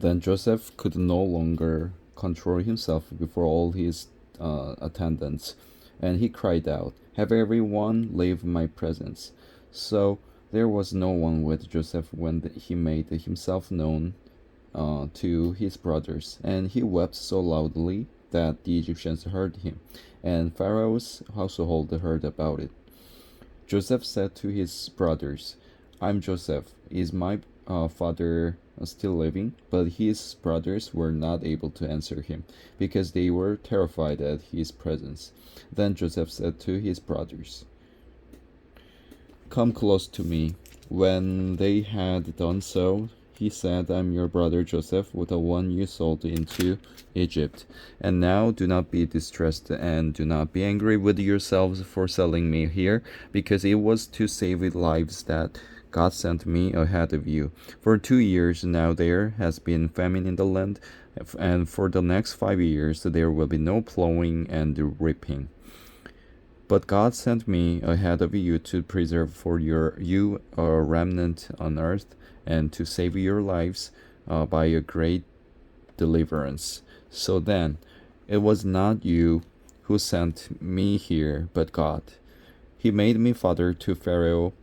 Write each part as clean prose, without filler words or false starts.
Then Joseph could no longer control himself before all his attendants, and he cried out, "Have everyone leave my presence." So there was no one with Joseph when he made himself known to his brothers, and he wept so loudly that the Egyptians heard him, and Pharaoh's household heard about it. Joseph said to his brothers, "I'm Joseph. Is my father still living?" But his brothers were not able to answer him, because they were terrified at his presence. Then Joseph said to his brothers, "Come close to me." When they had done so, he said, "I'm your brother Joseph, the one you sold into Egypt. And now do not be distressed and do not be angry with yourselves for selling me here, because it was to save lives that God sent me ahead of you. For 2 years now there has been famine in the land, and for the next 5 years there will be no plowing and reaping. But God sent me ahead of you to preserve for you a remnant on earth, and to save your lives by a great deliverance. So then, it was not you who sent me here, but God. He made me father to Pharaoh,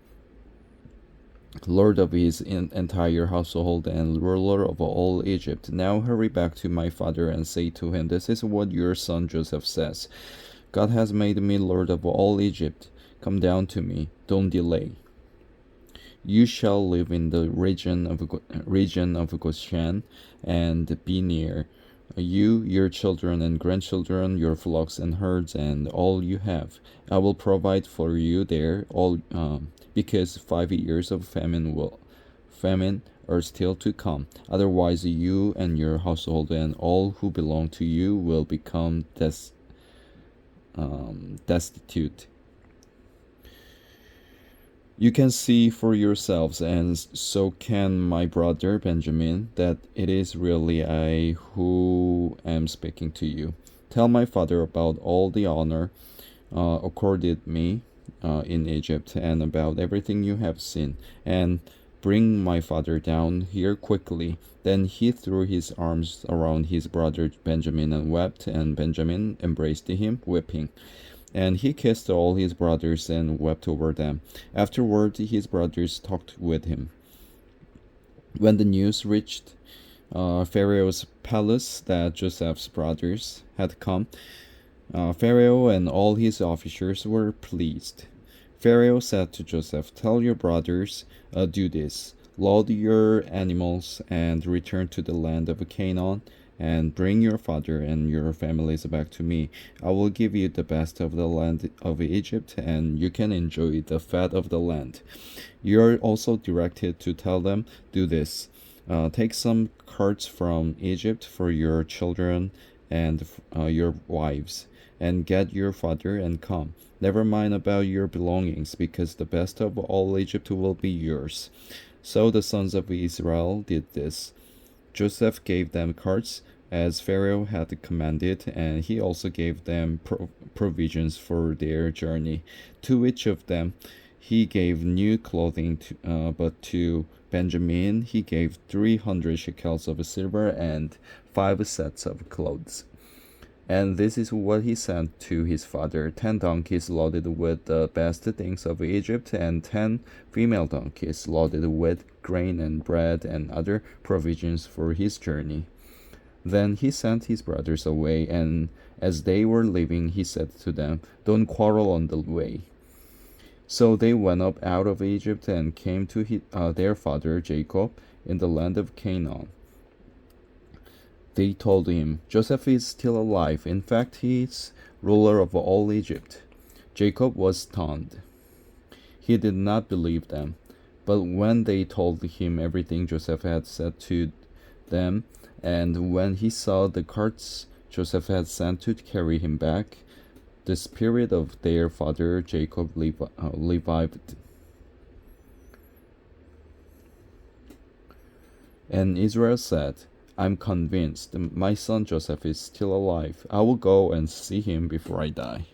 lord of his entire household and ruler of all Egypt. Now hurry back to my father and say to him, 'This is what your son Joseph says. God has made me lord of all Egypt. Come down to me. Don't delay. You shall live in the region of Goshen and be near you, your children and grandchildren, your flocks and herds, and all you have. I will provide for you there because 5 years of famine are still to come. Otherwise, you and your household and all who belong to you will become destitute. You can see for yourselves, and so can my brother Benjamin, that it is really I who am speaking to you. Tell my father about all the honor accorded me in Egypt, and about everything you have seen, and bring my father down here quickly." Then he threw his arms around his brother Benjamin and wept, and Benjamin embraced him, weeping. And he kissed all his brothers and wept over them. Afterward, his brothers talked with him. When the news reached Pharaoh's palace that Joseph's brothers had come, Pharaoh and all his officers were pleased. Pharaoh said to Joseph, "Tell your brothers, do this. Load your animals and return to the land of Canaan, and bring your father and your families back to me. I will give you the best of the land of Egypt, and you can enjoy the fat of the land." You are also directed to tell them, "Do this. Take some carts from Egypt for your children and your wives, and get your father and come. Never mind about your belongings, because the best of all Egypt will be yours." So the sons of Israel did this. Joseph gave them carts, as Pharaoh had commanded, and he also gave them provisions for their journey. To each of them he gave new clothing, but to Benjamin he gave 300 shekels of silver and 5 sets of clothes. And this is what he sent to his father: 10 donkeys loaded with the best things of Egypt, and 10 female donkeys loaded with grain and bread and other provisions for his journey. Then he sent his brothers away, and as they were leaving, he said to them, "Don't quarrel on the way." So they went up out of Egypt and came to their father Jacob in the land of Canaan. They told him, "Joseph is still alive. In fact, he is ruler of all Egypt." Jacob was stunned. He did not believe them. But when they told him everything Joseph had said to them, and when he saw the carts Joseph had sent to carry him back, the spirit of their father Jacob revived. And Israel said, "I'm convinced my son Joseph is still alive. I will go and see him before I die."